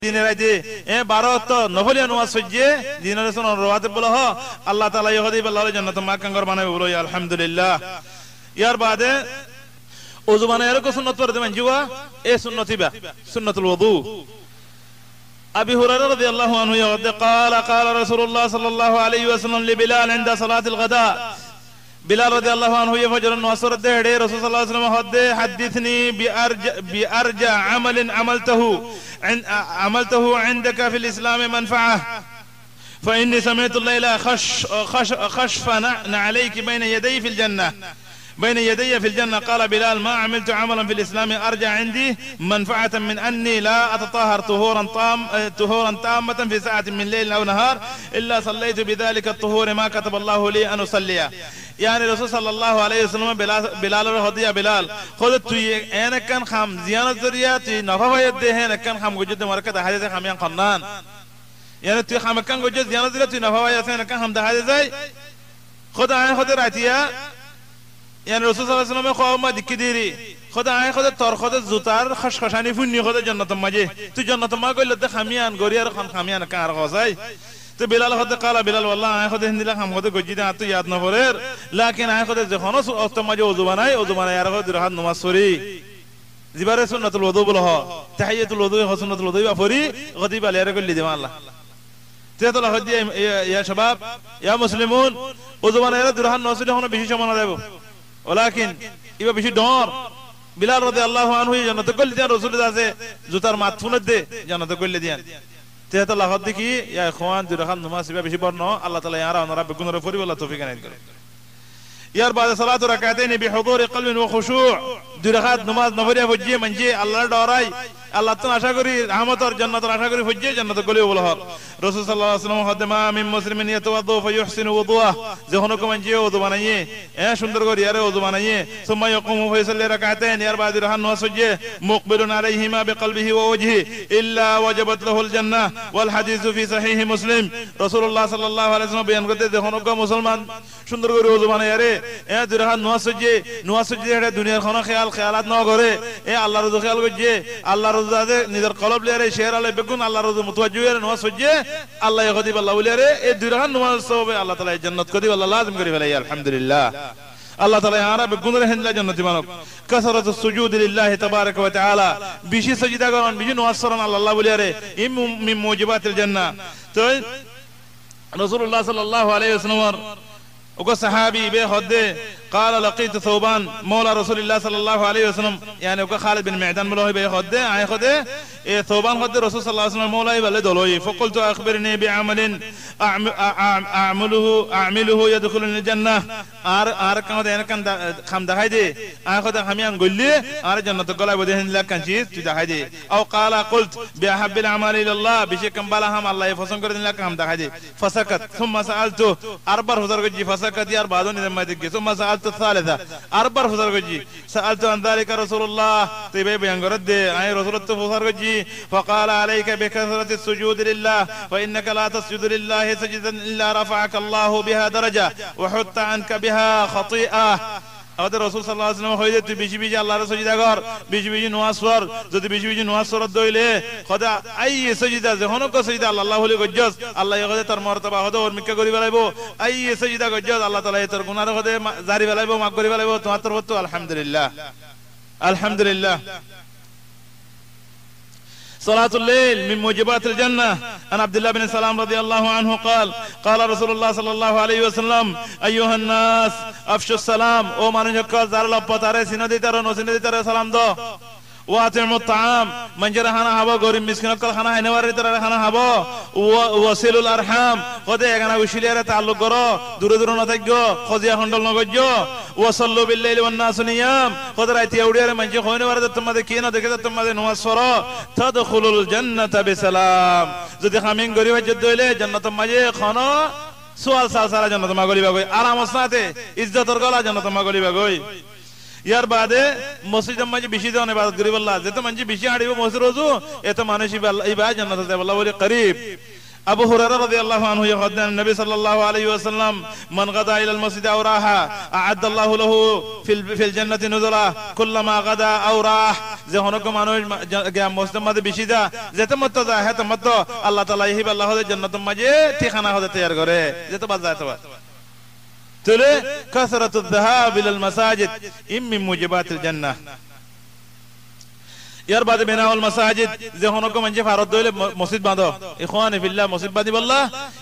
দিনের রাইতে 12 তো নফলিয়া নামাজ পড়িয়ে দিনের সন রাওয়াতে বলা হ আল্লাহ তাআলা ইহদি বিল্লাহ জান্নাত মাকাঙ্গর বানাবে বলো আলহামদুলিল্লাহ। ইয়ার বাদে ওযু বানায় আর কো সুন্নাত পড়তে মানজুয়া এ সুন্নতিবা সুন্নাতুল ওযু। أبي هريرة رضي الله عنه يقول قال رسول الله صلى الله عليه وسلم لبلال عند صلاة الغداء بلال رضي الله عنه يفجر النصر الدهري رسول صلى الله عليه وسلم حدثني بأرجع عمل عملته عندك في الإسلام منفعة فإني سمعت الليلة خشف عليك بين يدي في الجنة قال بلال ما عملت عملا في الإسلام أرجع عندي منفعة من أني لا أتطهر طهورا تامة في ساعة من ليل أو نهار إلا صليت بذلك الطهور ما كتب الله لي أن أصلي. يعني رسول صلى الله عليه وسلم بلال رضي بلال خذ توي أنا كان خام زيانة ذرياتي نفوا يده أنا كان خام وجد مركز حديث خاميان قنان يعني توي خام كان وجد زيانة ذرياتي نفوا يده أنا كان خام ده حديث زي خذ راتيا. يعني رسول صلى الله عليه وسلم خواهم ما دكتيري خدا تار خدا زوتار خشخشانی فنی خدا جنت ماجه تو جنت ما قول لده خمیان گوریار خان خمیان کار غازای تو بلال خدا قال بلال والله خدا هندلا خم خدا گوجیده تو یاد نفرر لكن خدا زخانس است ماجه وضو بنای یار خدا درحت نماز سوری زباره سنت الوضو بلها تحیت الوضو سنت الوضو بفوری غدی بالیر کل دیوان الله تهتلا خدی يا شباب يا مسلمون وضو بنای درحت نماز سوری هنو بیشی شما ندیو ولكن ইবা বেশি ডর বিলাল রাদিয়াল্লাহু আনহু জান্নাত কইলে দেন রাসূলুল্লাহ আছে জুতার মাথুন দে জান্নাত কইলে দেন তেতা লাহাত দেখি ইয়া ইখওয়ান দুই রাকাত নামাজ ইবা বেশি বর্ণ আল্লাহ তাআলা ইয়ারা ওনারা বেগুনের উপরে বলা তৌফিক এনায়েত করে। ইয়ার বাদে সালাতু রাকাতাইন বিহুদুর কলবিন ওয়া খুশু' দুই রাকাত নামাজ নফরিয়া ফজিয়ে মানজে আল্লাহর ডরাই আল্লাহ তো আশা করি রহমতের জান্নাতের আশা করি ফজিয়ে জান্নাত কইলে বলা হল। রাসূল সাল্লাল্লাহু আলাইহি ওয়াসাল্লাম হাদমা মিন মুসলিমিন ইয়াতাওয়াদু ফায়ুহসিনু ওযুআহ যখন কো মানজে ওযু বানাইয়ে সুন্দর করে ইয়ারে ওযু বানাইয়ে সুম্মা ইয়াকুমু ফায়সাল্লি রাকাতাইন ইয়ার বাদে রাহান নামাজ ফজিয়ে মুকবিলুন আলাইহিমা বিকলবিহি ওয়া ওয়াজহি ইল্লা ওয়াজাবাত লাহুল জান্নাহ ওয়াল হাদিসু ফি সহিহ মুসলিম। রাসূলুল্লাহ সাল্লাল্লাহু আলাইহি ওয়াসাল্লাম বয়ান করতে যখন কো মুসলমান সুন্দর করে ওযু বানাইয়ে রে দুই রাকাত নামাজ ফজিয়ে এটা দুনিয়ার কোনো খেয়ালাত না করে আল্লাহর ওযু খেয়াল করছে আল্লাহর ওযুতে নিজের কলব লিয়ারে শের আলে বেগুন আল্লাহর ওযু মুতাওয়াজ্জিহ নামাজ ফজিয়ে আল্লাহ গদিব আল্লাহ লিয়ারে এই দুই রাকাত নামাজ সওয়াবে আল্লাহ তাআলা জান্নাত কদিব আল্লাহ লাজিম করি ফেলাই আলহামদুলিল্লাহ। আল্লাহ তাআলা ইয়ারা বেগুনের হেনলা জান্নাতি মানক কাসরাতুস সুজুদ লিল্লাহি তাবারাকা ওয়া তাআলা বেশি সাজদা করেন বেশি নামাজ পড়েন আল্লাহ লিয়ারে মিন মুজিবাতিল জান্নাহ। তো রাসূলুল্লাহ সাল্লাল্লাহু আলাইহি ওয়াসাল্লাম ওগো সাহাবী বে হদে قال لقيت ثوبان مولى رسول الله صلى الله عليه وسلم يعني وك خالد بن معدان مولاه به خده اي خده ثوبان خده رسول صلى الله عليه وسلم مولاه بل دلوي فقلت اخبرني بعمل اعمله يدخل الجنه আর কাম দেন কাম খাম দেখাই দে আই খদে খামিয়ান গল্লি আর জান্নাত গলাই বদে হিন লাখ কাঞ্চি তুই দেখাই দে আও قال قلت بحب العمل الى الله বিশে কাম বালা হাম আল্লাহ পছন্দ করে দিন লাখ কাম দেখাই দে فسكت ثم سالته اربع حضر গজি فسكت ইয়ার বাদো নিদমাই দে ثم سالته الثالثة أربع فصل قجي سألت عن ذلك رسول الله تبي بيان قرد أي رسول الله فصل قجي فقال عليك بكثرة السجود لله فإنك لا تسجد لله سجدا إلا رفعك الله بها درجة وحط عنك بها خطيئة। আমাদের রাসূল সাল্লাল্লাহু আলাইহি ওয়াসাল্লাম হইলে তুই বেশি বেশি আল্লাহর সাজদা কর বেশি বেশি নামাজ পড় যদি বেশি বেশি নামাজ পড়ত দইলে খোদা আই সাজদা যখন কো সাজদা আল্লাহ হলি গজ্জাস আল্লাহ ইগদে তার মর্তবা হদে ওর মিক্কা করি ফেলাইবো আই সাজদা গজ্জাস আল্লাহ তাআলা তোর গুনাহ হদে জারি ফেলাইবো মাফ করি ফেলাইবো তোমার তরফ তো আলহামদুলিল্লাহ আলহামদুলিল্লাহ। صلاة الليل من موجبات الجنة. عن عبد الله بن سلام رضي الله عنه قال رسول الله صلى الله عليه وسلم أيها الناس أفشوا السلام او মানুষ কল যারা লপতারে সিনদি তার নসিনদি তার সালাম দাও ওয়াতিমু الطعام منجر খানা হাবো গরিব মিসকিন কল খানা হাইনেবারে তার খানা হাবো ওয়াসিলুল আরহাম কদে এখানে উশিলিয়ারে তাল্লুক করো দূরে দূরে না থাকো খজিয়া খন্ডল ন গজ্জো ওয়াসাল্লু বিল্লাইলি ওয়ান নাস নিয়াম কদে রাইতি উড়িয়ারে মঞ্জে হইনেবারে তোমাদের কি না দেখে তোমাদের নামাজ পড়ো তাদখুলুল জান্নাতা বিসালাম যদি খামিন গরিব যদ হইলে জান্নাত মাঝে খানো সুয়াল সালসালা জান্নাত মাগলিবা গই আরাম সাথে ইজ্জতর গলা জান্নাত মাগলিবা গই। ইয়ার বাদে মসজিদের মাঝে বেশি জন ইবাদত করি বললা যেত মানজি বেশি হাঁড়িব মসজিদ রোজু এত মানুষ ইবা জান্নাতে বললা বলে করিব। أبو هريرة رضي الله عنه يقول النبي صلى الله عليه وسلم من غدا إلى المسجد أو راح أعد الله له في الجنة نزلا كلما غدا أو راح زهونكم أنو مسلم ماذا بشيدا زيت متدا هت متدا الله تعالى يهب الله هذا جنة مجيء تخنا هذا تيار كره زيت بعد زيت بعد تلي كثرة الذهاب إلى المساجد إم من موجبات الجنة यार बाद में नावल मसाजिद जहोनों को मंजे फारत दोले मस्जिद बांधो इख्वानी फिल्लाह मस्जिद बांधी बल्ला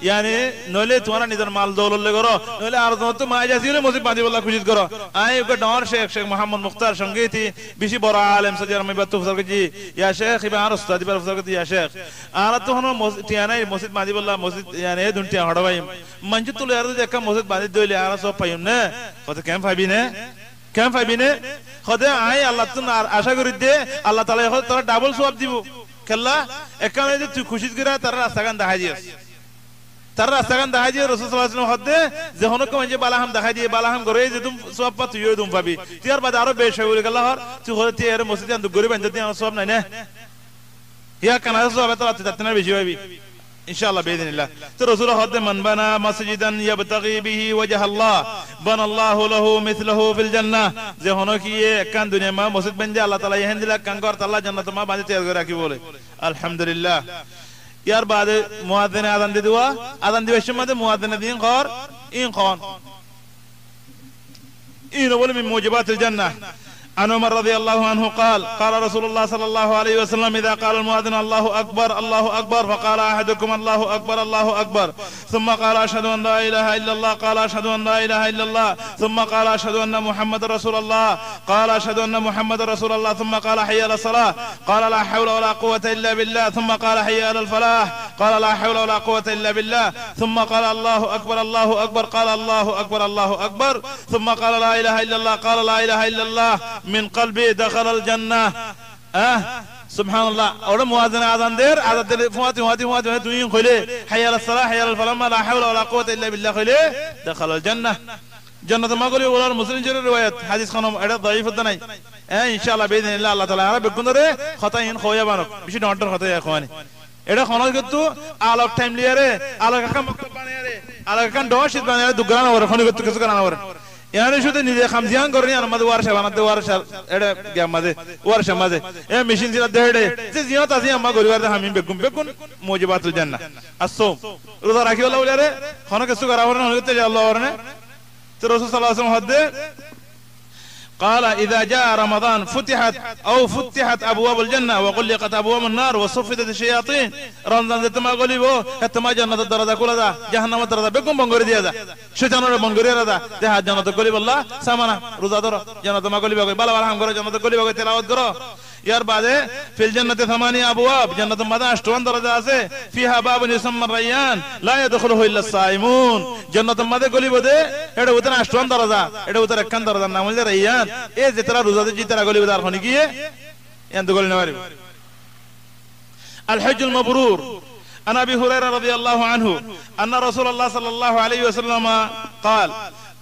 यानी नोले तुम्हारा निधर माल दौलत ले करो नोले आरज़ों तो माय जासी ने मस्जिद बांधी बल्ला खुशित करो आए उनका डॉर शेख मोहम्मद मुख्तार संगीती बिशी बड़ा आलम सजर में बात तो फसल जी या शेख इबन आरस तादी पर फसल जी या शेख आरत तो हनो तियाना मस्जिद बांधी बल्ला मस्जिद यानी दुनिया हड़वाई मंजे तो ले आरज़ देखा मस्जिद बांधी दोले आरस वो पायुन ने होते कैंप फाइबी ने खुदा आए अल्लाह तुम आशा करी दे अल्लाह ताला ये खुदा डबल स्वाब दिवो कल्ला एक काम है तू खुशित गिरा तरह रास्तागन दहाजियस रसूल सल्लल्लाहु अलैहि वसल्लम खुदा जहनों को मंजे बाला हम दहाजिये बाला हम करे जे तुम स्वाब पर तू ये तुम फाबी यार बाद आरो बेशुरी कल्ला हर तू खुदा तेरे मस्जिद अंदर गुरी बंदे हैं स्वाब नहीं ने या कनाज़ स्वाब है तो आते तत्ना बेशुरी इंशाअल्लाह बेदिनिल्लाह तो रसूल खुद मन बना मस्जिदन यबतगी बिही वजह अल्लाह बन अल्लाह लहू मिथलहू फिल जन्नह जे होनो कि ये कान दुनिया में मस्जिद बन जाए अल्लाह ताला ये हिंदिला कंकर तल्ला जन्नत में बांधे तैयार करा की बोले अल्हम्दुलिल्लाह यार बाद मुआद्दिन आज़ान दे दुआ आज़ान दिवस में मुआद्दिन दिन खौर इन बोले में मुजिबातिल जन्नह عن عمر رضي الله عنه قال رسول الله صلى الله عليه وسلم إذا قال المؤذن الله أكبر فقال أحدكم الله أكبر ثم قال أشهد أن لا إله إلا الله قال أشهد أن لا إله إلا الله ثم قال أشهد أن محمد رسول الله قال أشهد أن محمد رسول الله ثم قال حي على الصلاة قال لا حول ولا قوة إلا بالله ثم قال حي على الفلاح قال لا حول ولا قوة إلا بالله ثم قال الله أكبر قال الله أكبر ثم قال لا إله إلا الله قال لا إله إلا الله من قلبي دخل الجنة سبحان الله और मुआज़िन आज़ान देर फुआती दुइन खोले حي على الصلاة حي على الفلاح لا حول ولا قوة إلا بالله खोले دخل الجنة जन्नत में कोई बोला मुस्लिम जरूर रिवायत हदीस खानों ऐड ضعيف होता नहीं इंशाअल्लाह बेदीन अल्लाह अल्लाह ताला यार बेकुंदरे खता इन खोया बानो बिशी डॉक्टर खता है खोनी ऐड खाना के तू आलोक टाइम लिया रे आलोक का मकतब बने रे आलोक का डॉशित बने रे दुकान और खाने के तू किस कराना और यानी शुद्ध निजे खामजियां कर रही हैं मधु वारशा बनाते वारशा ऐड क्या मधे वारशा मधे ये मशीन से देड़े जिस जियो ताज़ी अम्मा गोरीवार दा हमीं बेकुन मुजिबातुल जन्नह अस्सोम रोज़ा रखी वाला बोले रे खाना किस कराना और ना होते अल्लाह और ने तो रसूल सल्लल्लाहु अलैहि वसल्लम हद्दे قال إذا جاء رمضان فتحت أبواب الجنة وغلقت أبواب النار وصفدت الشياطين رمضان ذات ما قولي بو كتما جنة الدرجة كلها دا جهنم الدرجة بكم بنغوري ديا دا شيطان بنغوري دا ده جنة قولي بالله سامنا روزا درو جنة ما قولي بقول بالا هم قولي جنة قولي بقول تلاوت قرو यार बादे फिल जन्नत ثمانية أبواب जन्नत मदा 8 दरजा से فيها باب يسمى الريان لا يدخله إلا الصائمون जन्नत मदे गोली बदे एडे उतना 8 दरजा एडे उतना 1 दरजा नाम ले रैयान ए जितना रोजा दे जितना गोली बदार होने की है यान दो गोली नवारी الحج المبرور أنا أبي هريرة رضي الله عنه أن رسول الله صلى الله عليه وسلم قال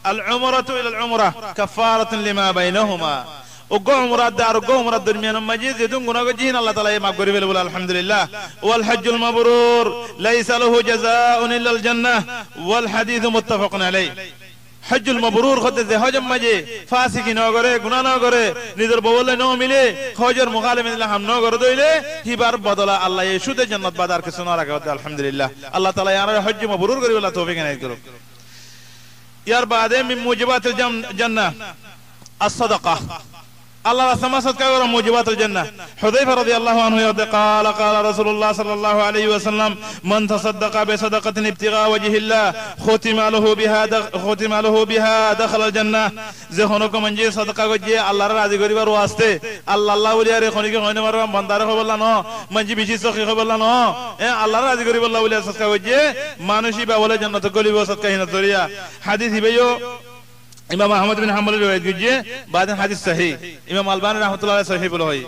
العمرة إلى العمرة كفارة لما بينهما وقوم مراد دار وقوم مراد درميان مجيز يدون قناق جهين الله تعالى ما قريب له الحمد لله والحج المبرور ليس له جزاء إلا الجنة والحديث متفق عليه حج المبرور خد ذي حجم مجي فاسق نوغره گناه نوغره ندر بوله نو ملي خجر مخالف الله هم نوغره دوله هي بار بدلا الله يشود جنة بدار کے سنا رکھا الحمد لله الله تعالى يار حج مبرور قريب الله توفيق عنایت کرو यार बाद में मुजिबात जन्नह الصدقة الله رسما صدقة ورا موجبات الجنة حذيفة رضي الله عنه قال رسول الله صلى الله عليه وسلم من تصدق بصدقة ابتغاء وجه الله ختم له بها دخل الجنة زهونكم من جي صدقة وجه الله راضي غريب واسطه الله ولي اري خوني خوني مروا بندار خبرلا نو من جي بيشي سخي خبرلا نو الله راضي غريب الله ولي صدقة وجه مانوشي با ولا جنة كولي صدقة هنا ذريا حديث بيو इमाम अहमद बिन हंबल रिवायत कीजिए बाद में हदीस सही इमाम अलबानी रहमतुल्लाह अलैहि सही बोलो है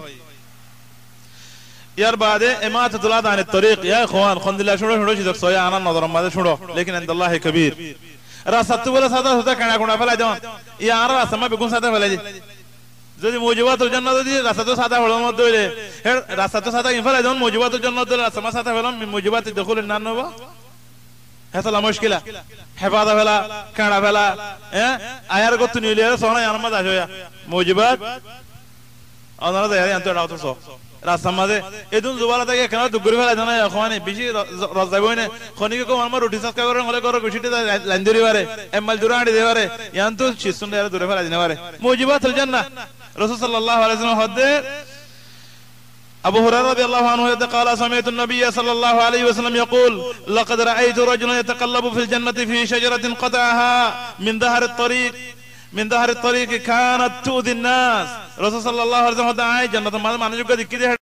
यार बाद इमातुल आन तरीक या इखवान खुंदिल्ला छोड़ो चीज सोया आना नजर मादे छोड़ो लेकिन अल्लाह कबीर रासत बोला सादा होता कणा कोणा फला जाओ ये आरा समय बेगुन सादा फला जी যদি মুজিবাতুল জান্নাত যদি রাস্তা তো সাদা হলো মধ্যে হইলে রাস্তা তো সাদা ইনফালে যখন মুজিবাতুল জান্নাত রাস্তা মা সাদা হলাম মুজিবাতি দখুল না নবা হেতলা মুশকিলা হেফাজা ফেলা কাঁড়া ফেলা আয়ার গত নিলে সোনা আনমাদ আসয়া মুজিবাত ওনারা দেয় আনতে রাউতো সো রাস্তা মাঝে এদুন জুবালা থেকে কেন দুগুরি ফেলা জানা ওখানে বেশি রজাই বইনে খনিকে কো আমার রুটি সাজকা করে হলে করো গুছিতে লাইন ধরি পারে এমএল দূরে আড়ি দেবারে ইয়ান তো শিশুন দেয়ারে দূরে ফেলা দিনে পারে মুজিবাতুল জান্নাহ রাসূল সাল্লাল্লাহু আলাইহি ওয়াসাল্লাম হদে أبو هريرة رضي الله عنه قال سمعت النبي صلى الله عليه وسلم يقول لقد رأيت رجلا يتقلب في الجنة في شجرة قطعها من ظهر الطريق كانت تؤذي الناس رسول صلى الله عليه وسلم جنة ما نجوك ذكره